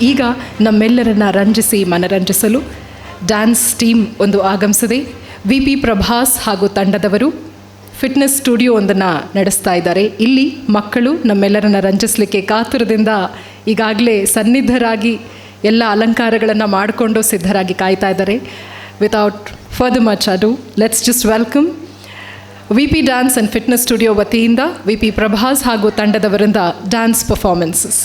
ಈಗ ನಮ್ಮೆಲ್ಲರನ್ನ ರಂಜಿಸಿ ಮನರಂಜಿಸಲು dance team ಒಂದು ಆಗಮಿಸಿದೆ. VP Prabhas ಹಾಗೂ ತಂಡದವರು ಫಿಟ್ನೆಸ್ ಸ್ಟುಡಿಯೋ ಒಂದನ್ನು ನಡೆಸ್ತಾ ಇದ್ದಾರೆ. ಇಲ್ಲಿ ಮಕ್ಕಳು ನಮ್ಮೆಲ್ಲರನ್ನ ರಂಜಿಸಲಿಕ್ಕೆ ಕಾತುರದಿಂದ ಈಗಾಗಲೇ ಸನ್ನಿಧರಾಗಿ ಎಲ್ಲ ಅಲಂಕಾರಗಳನ್ನು ಮಾಡಿಕೊಂಡು ಸಿದ್ಧರಾಗಿ ಕಾಯ್ತಾ ಇದ್ದಾರೆ. Without further much ado, let's just welcome VP dance and fitness studio ವತಿಯಿಂದ VP ಪ್ರಭಾಸ್ ಹಾಗೂ ತಂಡದವರಿಂದ ಡ್ಯಾನ್ಸ್ ಪರ್ಫಾರ್ಮೆನ್ಸಸ್.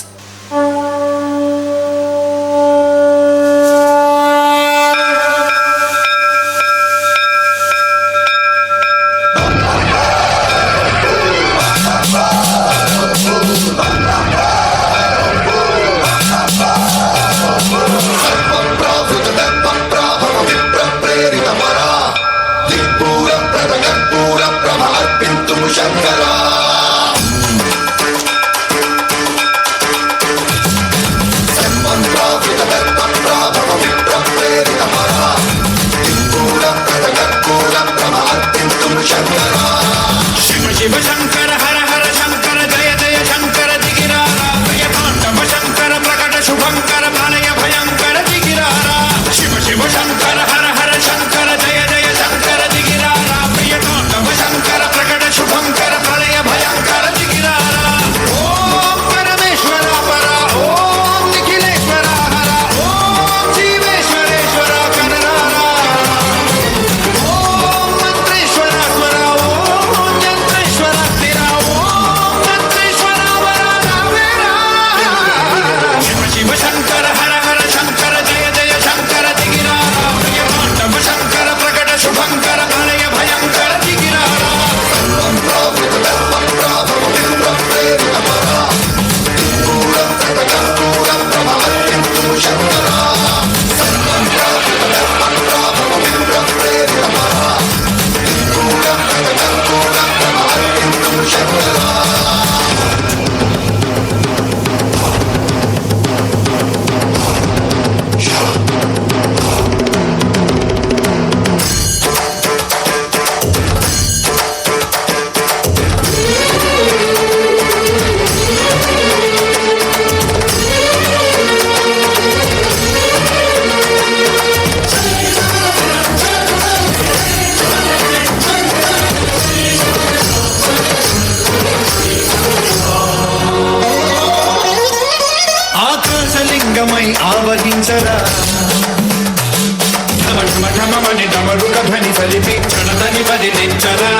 ఆవగించరా ఢమఢమఢమని డమరుక ధ్వని ఫలిపి క్షణదని బదిలించరా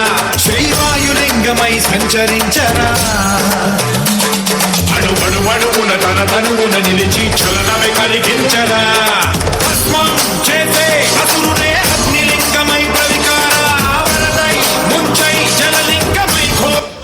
శ్రీవాయులింగమై సంచరించరా అణువణువున తన తనువున నిలిచి చలనమే కలిగించరా భస్మం చేసే అసురునే అగ్నిలింగమై ప్రవికార ఆవరణై ముంచై జలలింగమై ఘోరా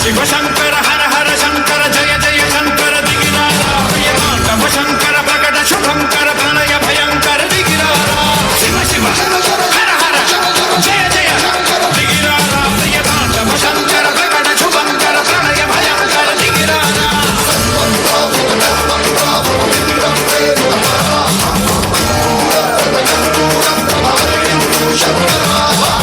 శివశంకర హర హర శంకర జయ జయ శంకర దిగిరారా ప్రియతాండవ శంకర ప్రకట శుభంకర ప్రణయ భయంకర దిగిరారా శివ శివ హర హర జయ జయ దిగిరారా ప్రియతాండవ శంకర ప్రకట శుభంకర ప్రణయ భయంకర దిగిరారా శంకర